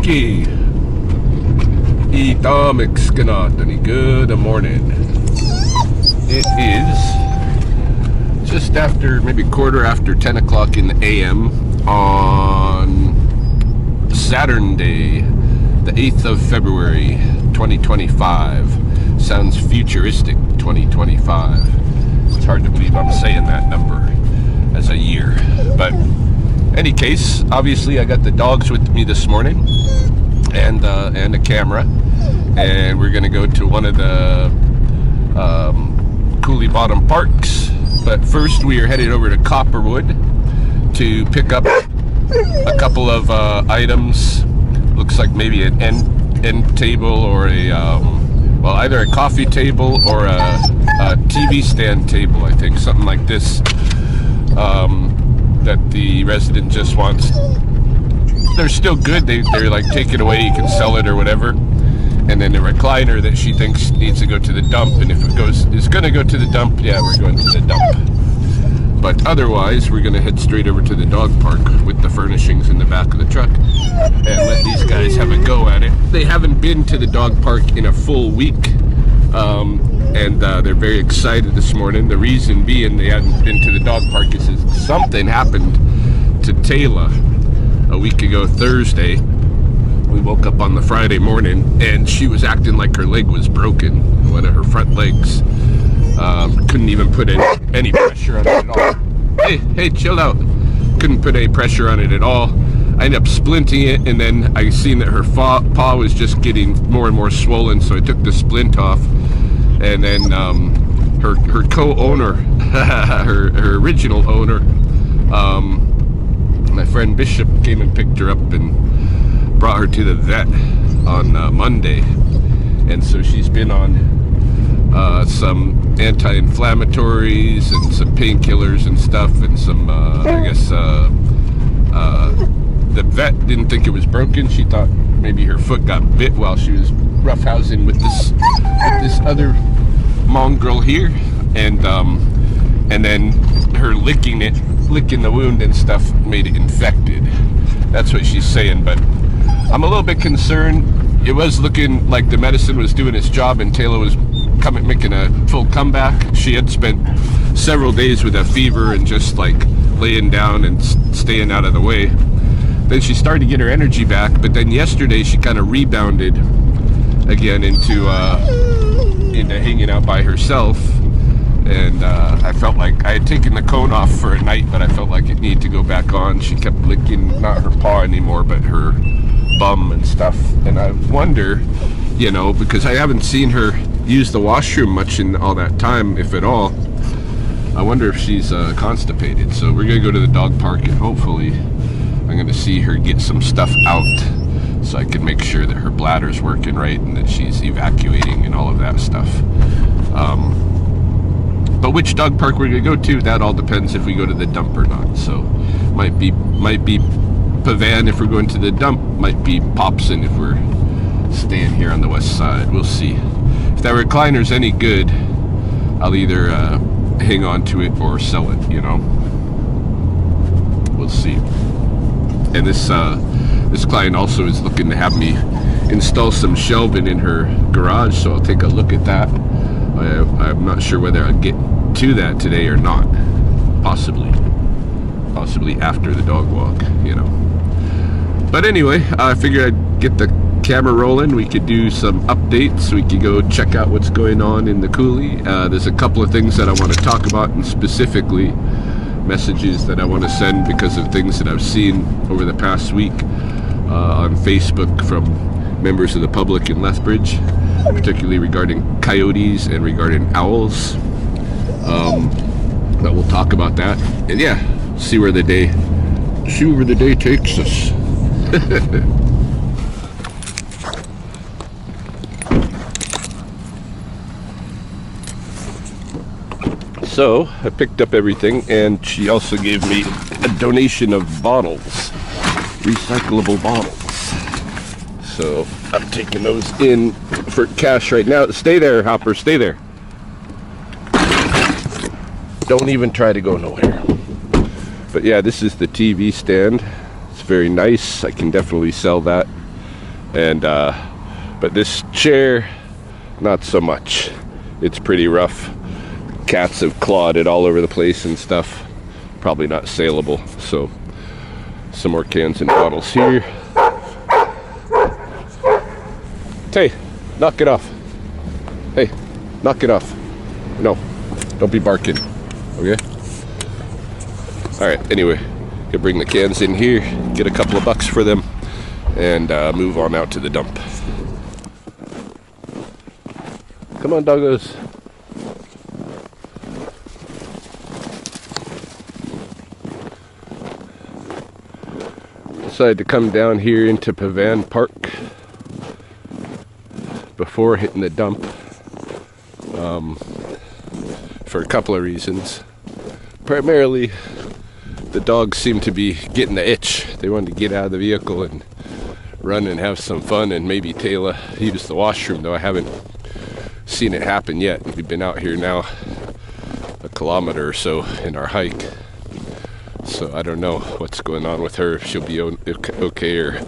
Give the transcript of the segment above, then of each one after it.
Okie. Good morning. It is just after, maybe quarter after 10 o'clock in the AM on Saturday, the 8th of February, 2025. Sounds futuristic, 2025. It's hard to believe I'm saying that number as a year. But any case, obviously I got the dogs with me this morning and a camera. And we're going to go to one of the Riverbottom parks. But first we are headed over to Copperwood to pick up a couple of items. Looks like maybe an end table or a, well, either a coffee table or a TV stand table, I think. Something like this that the resident just wants. They're still good. They're like, take it away, you can sell it or whatever. And then the recliner that she thinks needs to go to the dump, and if it's going to go to the dump, yeah, we're going to the dump. But otherwise, we're going to head straight over to the dog park with the furnishings in the back of the truck and let these guys have a go at it. They haven't been to the dog park in a full week, and they're very excited this morning. The reason being they hadn't been to the dog park is something happened to Taylor a week ago Thursday. We woke up on the Friday morning and she was acting like her leg was broken, one of her front legs. Couldn't even put any pressure on it at all. Hey, chill out. Couldn't put any pressure on it at all. I ended up splinting it, and then I seen that her paw was just getting more and more swollen, so I took the splint off. And then her co-owner, her original owner, my friend Bishop, came and picked her up and brought her to the vet on Monday, and so she's been on some anti-inflammatories and some painkillers and stuff, and some I guess the vet didn't think it was broken. She thought maybe her foot got bit while she was roughhousing with this other mongrel here, and then her licking the wound and stuff made it infected. That's what she's saying, but I'm a little bit concerned. It was looking like the medicine was doing its job and Taylor was making a full comeback. She had spent several days with a fever and just like laying down and staying out of the way. Then she started to get her energy back, but then yesterday she kind of rebounded again into hanging out by herself. And I felt like I had taken the cone off for a night, but I felt like it needed to go back on. She kept licking, not her paw anymore, but her bum and stuff. And I wonder, because I haven't seen her use the washroom much in all that time, if at all. I wonder if she's constipated. So we're going to go to the dog park, and hopefully I'm going to see her get some stuff out so I can make sure that her bladder's working right and that she's evacuating and all of that stuff. But which dog park we're going to go to, that all depends if we go to the dump or not. So might be Pavan if we're going to the dump, might be Popson if we're staying here on the west side. We'll see. If that recliner's any good, I'll either hang on to it or sell it, We'll see. And this client also is looking to have me install some shelving in her garage, so I'll take a look at that. I'm not sure whether I'll get to that today or not. Possibly after the dog walk, But anyway, I figured I'd get the camera rolling. We could do some updates. We could go check out what's going on in the coulee. There's a couple of things that I want to talk about, and specifically messages that I want to send because of things that I've seen over the past week on Facebook from members of the public in Lethbridge, particularly regarding coyotes and regarding owls. But we'll talk about that, and yeah, see where the day takes us. So I picked up everything, and she also gave me a donation of bottles, recyclable bottles. So I'm taking those in for cash right now. Stay there, Hopper, stay there. Don't even try to go nowhere. But yeah, this is the TV stand. It's very nice. I can definitely sell that. And but this chair, not so much. It's pretty rough. Cats have clawed it all over the place and stuff. Probably not saleable. So some more cans and bottles here. Hey, knock it off. Hey, knock it off. No, don't be barking. Okay? Alright, anyway, could bring the cans in here, get a couple of bucks for them, and move on out to the dump. Come on, doggos. Decided to come down here into Pavan Park before hitting the dump for a couple of reasons. Primarily, the dogs seem to be getting the itch. They wanted to get out of the vehicle and run and have some fun, and maybe Taylor use the washroom, though I haven't seen it happen yet. We've been out here now a kilometer or so in our hike, so I don't know what's going on with her, if she'll be okay, or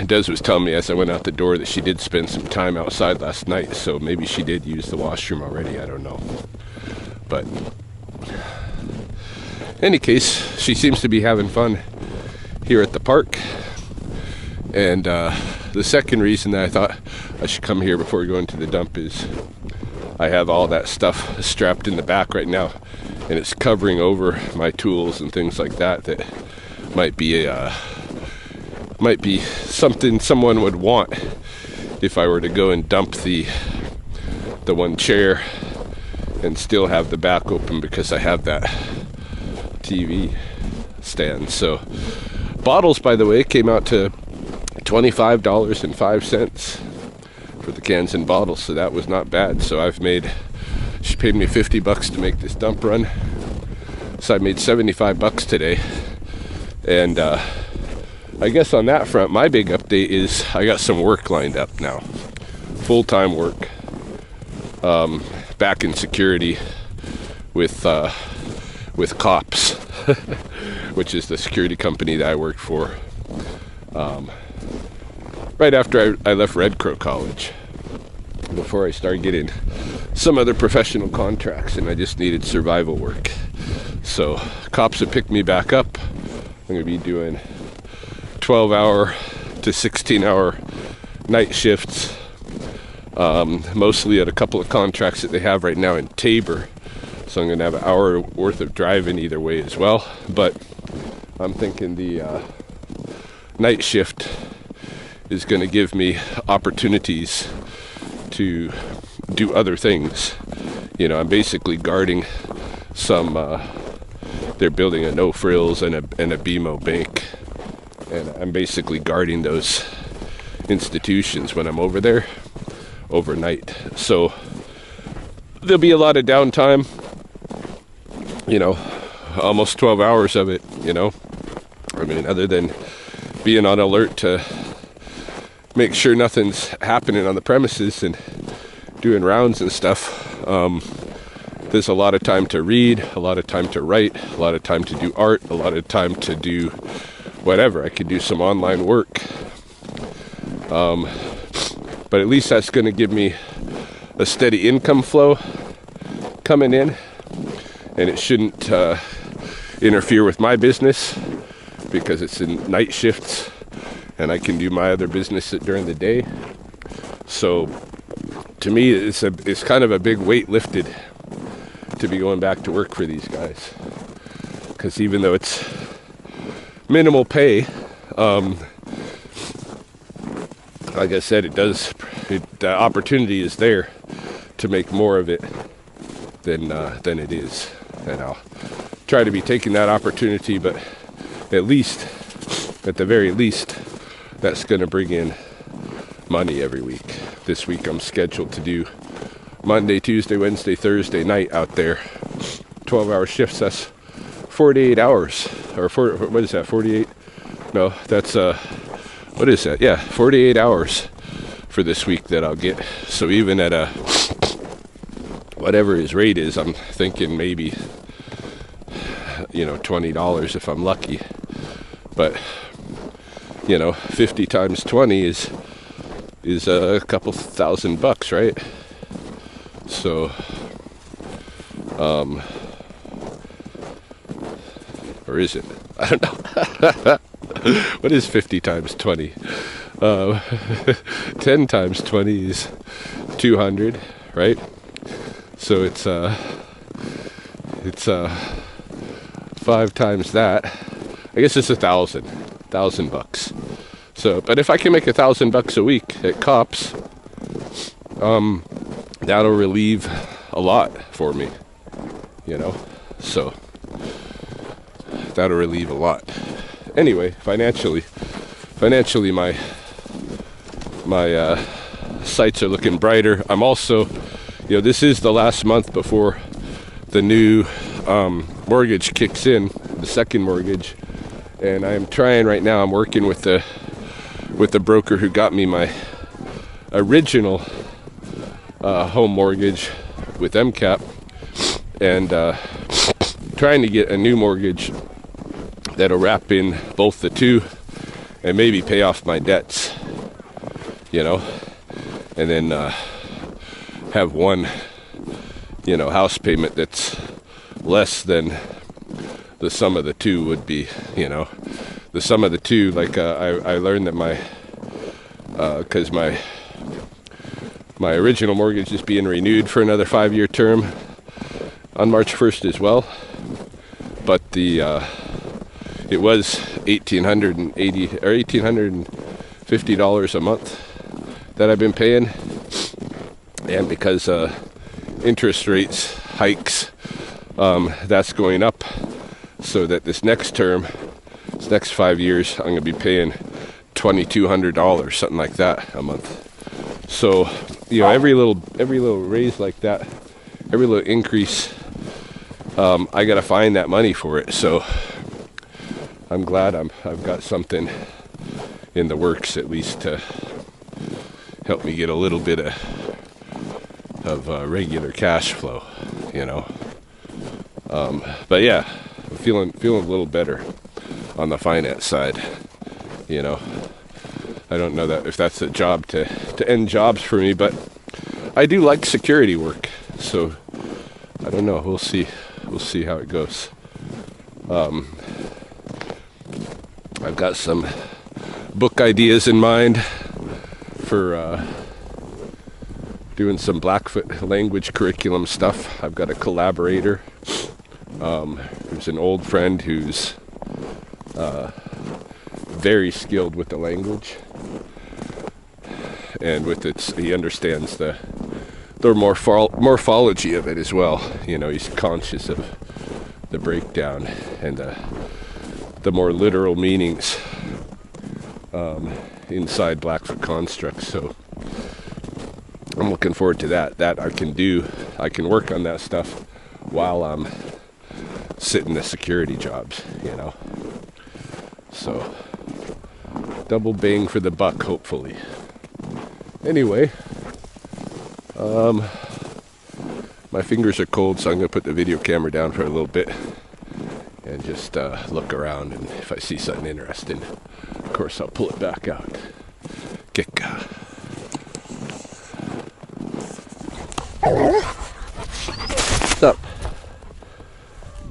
Des was telling me as I went out the door that she did spend some time outside last night, so maybe she did use the washroom already, I don't know. But in any case, she seems to be having fun here at the park. And the second reason that I thought I should come here before we go into the dump is I have all that stuff strapped in the back right now, and it's covering over my tools and things like that that might be something someone would want if I were to go and dump the one chair and still have the back open because I have that TV stand. So bottles, by the way, came out to $25.05 for the cans and bottles, so that was not bad. So she paid me $50 to make this dump run, so I made $75 today. And I guess on that front, my big update is I got some work lined up now, full-time work, back in security with Cops, which is the security company that I worked for right after I left Red Crow College, before I started getting some other professional contracts, and I just needed survival work. So Cops have picked me back up. I'm going to be doing 12-hour to 16-hour night shifts, mostly at a couple of contracts that they have right now in Tabor. So I'm going to have an hour worth of driving either way as well. But I'm thinking the night shift is going to give me opportunities to do other things. You know, I'm basically guarding some, they're building a no frills and a BMO bank. And I'm basically guarding those institutions when I'm over there overnight. So there'll be a lot of downtime, you know, almost 12 hours of it, you know. I mean, other than being on alert to make sure nothing's happening on the premises and doing rounds and stuff, there's a lot of time to read, a lot of time to write, a lot of time to do art, a lot of time to do whatever. I could do some online work. But at least that's going to give me a steady income flow coming in, and it shouldn't interfere with my business because it's in night shifts and I can do my other business during the day. So to me, it's kind of a big weight lifted to be going back to work for these guys, because even though it's minimal pay, like I said, the opportunity is there to make more of it than it is, and I'll try to be taking that opportunity. But at the very least, that's going to bring in money every week. This week I'm scheduled to do Monday, Tuesday, Wednesday, Thursday night out there, 12-hour shifts. That's 48 hours, or what is that? 48? No, that's what is that? Yeah, 48 hours for this week that I'll get. So even at whatever his rate is, I'm thinking maybe, you know, $20 if I'm lucky. But you know, 50 times 20 is a couple $1,000, right? So, or is it? I don't know. What is 50 times 20? 10 times 20 is 200, right? So it's 5 times that. I guess it's $1,000 So, but if I can make $1,000 a week at Cops, that'll relieve a lot for me, you know. So that'll relieve a lot. Anyway, financially, my sights are looking brighter. I'm also, you know, this is the last month before the new mortgage kicks in, the second mortgage, and I'm trying right now. I'm working with the broker who got me my original home mortgage with MCAP, and trying to get a new mortgage that'll wrap in both the two and maybe pay off my debts, you know, and then have one, you know, house payment that's less than the sum of the two would be, you know. The sum of the two, like I learned that because my original mortgage is being renewed for another 5-year term on March 1st as well, but it was $1,880 or $1,850 a month that I've been paying, and because interest rates hikes, that's going up, so that this next term, this next 5 years, I'm going to be paying $2,200, something like that, a month. So, you know, every little raise like that, every little increase, I got to find that money for it. So I'm glad I've got something in the works, at least, to help me get a little bit of regular cash flow, you know. But yeah, I'm feeling a little better on the finance side, you know. I don't know that if that's a job to end jobs for me, but I do like security work, so I don't know. We'll see how it goes. I've got some book ideas in mind for doing some Blackfoot language curriculum stuff. I've got a collaborator who's an old friend who's very skilled with the language, and with he understands the morphology of it as well. You know, he's conscious of the breakdown and the more literal meanings inside Blackfoot constructs. So I'm looking forward to that. That I can do. I can work on that stuff while I'm sitting the security jobs, you know. So double bang for the buck, hopefully. Anyway, my fingers are cold, so I'm going to put the video camera down for a little bit and just look around, and if I see something interesting, of course I'll pull it back out. Kika. What's up?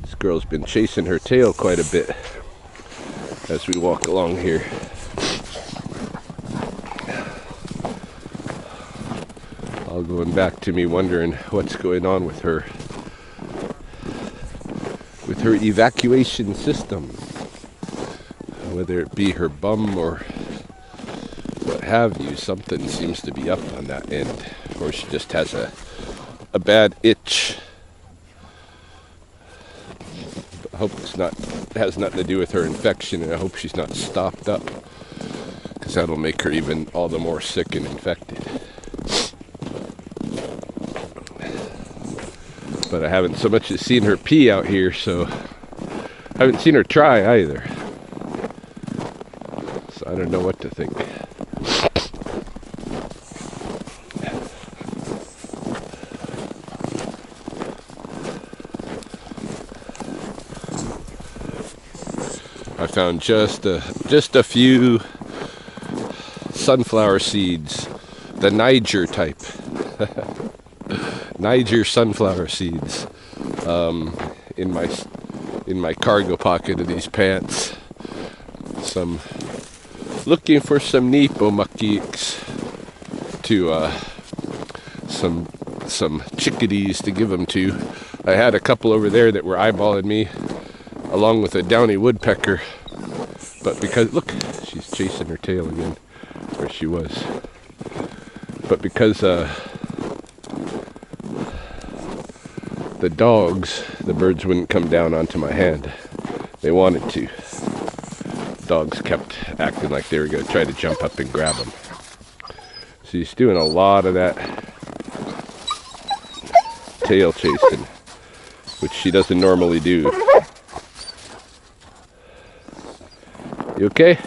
This girl's been chasing her tail quite a bit as we walk along here. All going back to me wondering what's going on with her evacuation system, whether it be her bum or what have you. Something seems to be up on that end, or she just has a bad itch. I hope it has nothing to do with her infection, and I hope she's not stopped up, because that'll make her even all the more sick and infected. But I haven't so much as seen her pee out here, so I haven't seen her try either. So I don't know what to think. I found just a few sunflower seeds, the Niger type. Niger sunflower seeds in my cargo pocket of these pants. Looking for some Nepo muckiks to some chickadees to give them to. I had a couple over there that were eyeballing me, along with a downy woodpecker. But because, look, she's chasing her tail again, where she was. But because the dogs, the birds wouldn't come down onto my hand. They wanted to. Dogs kept acting like they were going to try to jump up and grab them. So he's doing a lot of that tail chasing, which she doesn't normally do. You okay?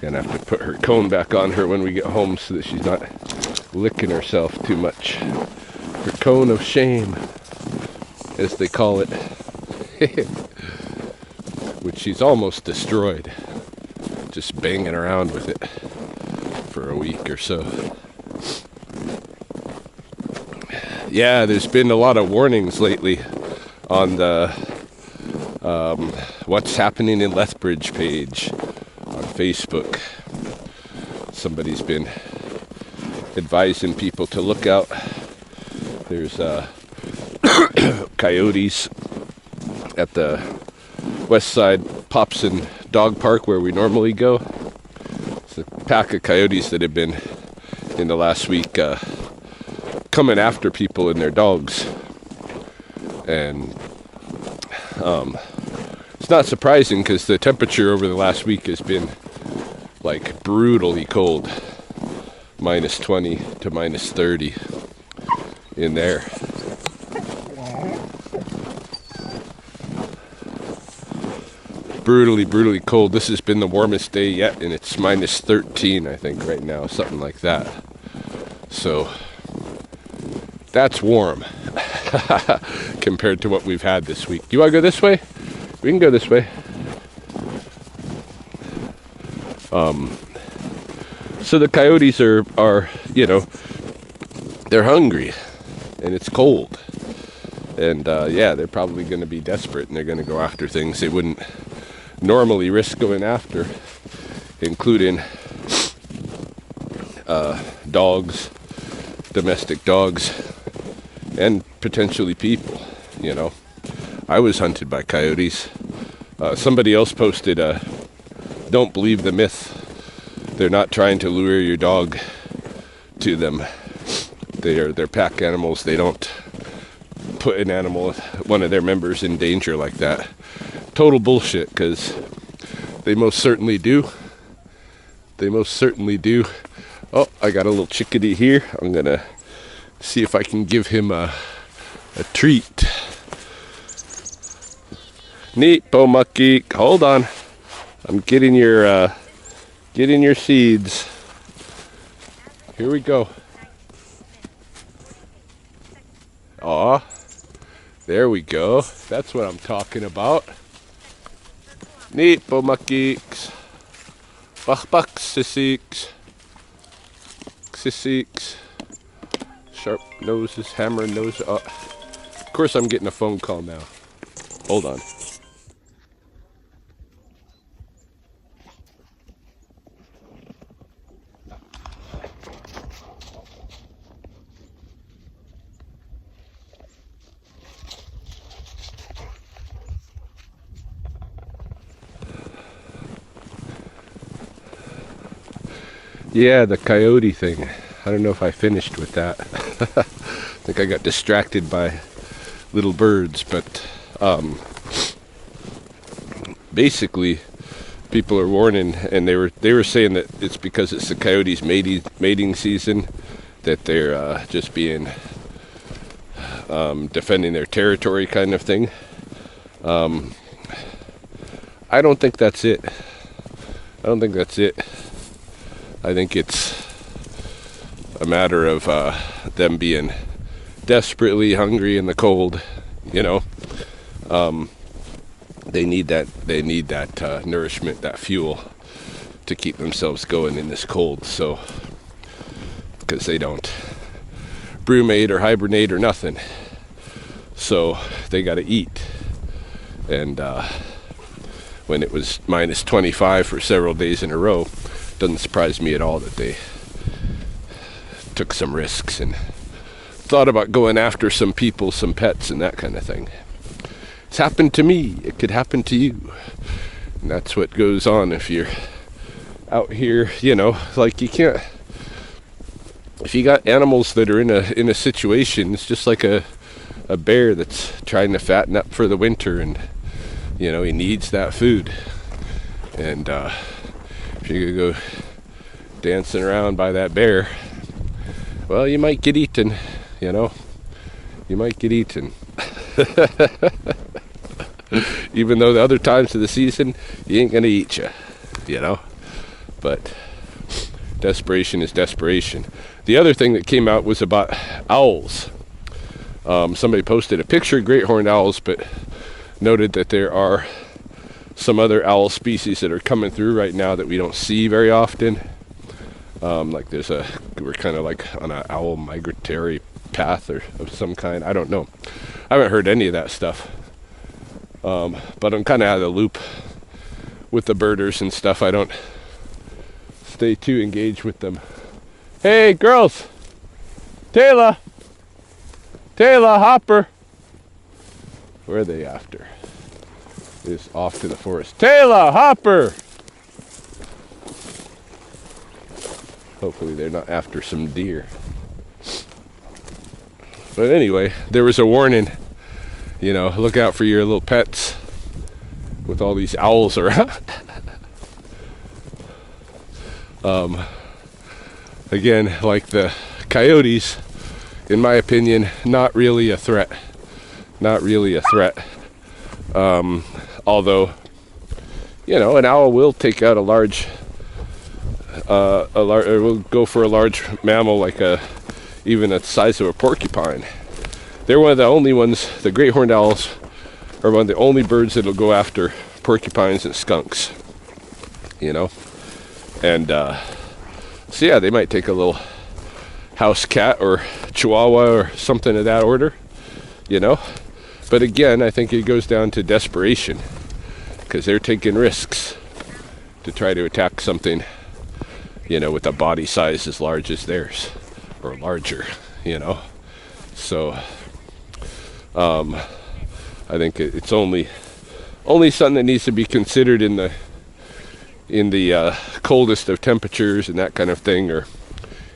Gonna have to put her cone back on her when we get home so that she's not licking herself too much. Her cone of shame, as they call it. Which she's almost destroyed. Just banging around with it for a week or so. Yeah, there's been a lot of warnings lately on the What's Happening in Lethbridge page on Facebook. Somebody's been advising people to look out. There's coyotes at the west side Popson Dog Park where we normally go. It's a pack of coyotes that have been in the last week coming after people and their dogs. And it's not surprising because the temperature over the last week has been like brutally cold. -20 to -30 in there. Brutally cold. This has been the warmest day yet, and it's -13, I think, right now, something like that. So that's warm compared to what we've had this week. You want to go this way? We can go this way. So the coyotes are, you know, they're hungry, and it's cold. And yeah, they're probably going to be desperate, and they're going to go after things they wouldn't normally risk going after, including dogs, domestic dogs, and potentially people, you know. I was hunted by coyotes. Somebody else posted, don't believe the myth. They're not trying to lure your dog to them. They're pack animals. They don't put an animal, one of their members, in danger like that. Total bullshit, because they most certainly do. They most certainly do. Oh, I got a little chickadee here. I'm going to see if I can give him a treat. Nepo mucky. Hold on. I'm getting your seeds. Here we go. Aw. There we go. That's what I'm talking about. Nepo muckies. Bach sissiks. Sissiks. Sharp noses, hammer noses. Of course I'm getting a phone call now. Hold on. Yeah, the coyote thing. I don't know if I finished with that. I think I got distracted by little birds, but basically people are warning, and they were saying that it's because it's the coyotes' mating season, that they're just being defending their territory kind of thing. I don't think that's it. I think it's a matter of them being desperately hungry in the cold, you know. They need that nourishment, that fuel, to keep themselves going in this cold. So, because they don't brumate or hibernate or nothing, so they got to eat. And when it was minus 25 for several days in a row, doesn't surprise me at all that they took some risks and thought about going after some people, some pets, and that kind of thing. It's happened to me. It could happen to you. And that's what goes on if you're out here, you know, like you can't, if you got animals that are in a situation, it's just like a bear that's trying to fatten up for the winter, and you know, he needs that food. And if you go dancing around by that bear, well, you might get eaten, you know. You might get eaten. Even though the other times of the season, he ain't gonna eat you, you know. But desperation is desperation. The other thing that came out was about owls. Somebody posted a picture of great horned owls, but noted that there are some other owl species that are coming through right now that we don't see very often. Like we're kind of like on an owl migratory path or of some kind. I don't know. I haven't heard any of that stuff. But I'm kind of out of the loop with the birders and stuff. I don't stay too engaged with them. Hey, girls! Taylor! Hopper! Where are they after? Is off to the forest. Taylor! Hopper! Hopefully they're not after some deer. But anyway, there was a warning. You know, look out for your little pets with all these owls around. Again, like the coyotes, in my opinion, not really a threat. Not really a threat. Although, you know, an owl will take out or will go for a large mammal, like even the size of a porcupine. They're one of the only ones. The great horned owls are one of the only birds that'll go after porcupines and skunks. You know, and so yeah, they might take a little house cat or chihuahua or something of that order. You know, but again, I think it goes down to desperation, because they're taking risks to try to attack something, you know, with a body size as large as theirs or larger. You know, so. I think it's only something that needs to be considered in the coldest of temperatures and that kind of thing, or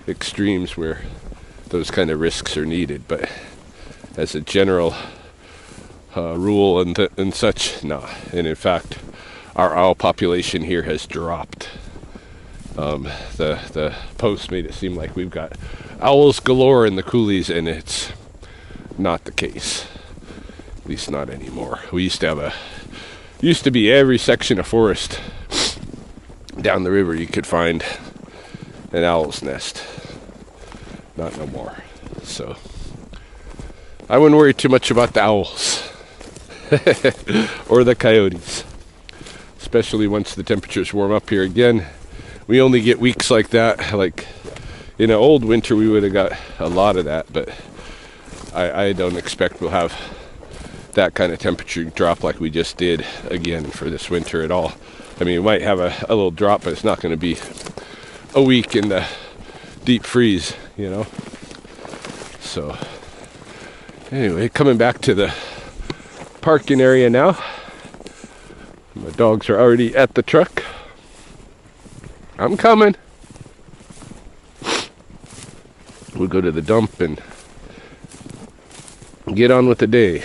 extremes where those kind of risks are needed. But as a general rule and such, no. And in fact, our owl population here has dropped. The post made it seem like we've got owls galore in the coulees, and it's not the case. At least not anymore. We used to be every section of forest down the river you could find an owl's nest. Not no more. So I wouldn't worry too much about the owls or the coyotes, especially once the temperatures warm up here again. We only get weeks like that. Like in an old winter we would have got a lot of that, but I don't expect we'll have that kind of temperature drop like we just did again for this winter at all. I mean, we might have a little drop, but it's not going to be a week in the deep freeze, you know. So anyway, coming back to the parking area now. My dogs are already at the truck. I'm coming. We'll go to the dump and get on with the day.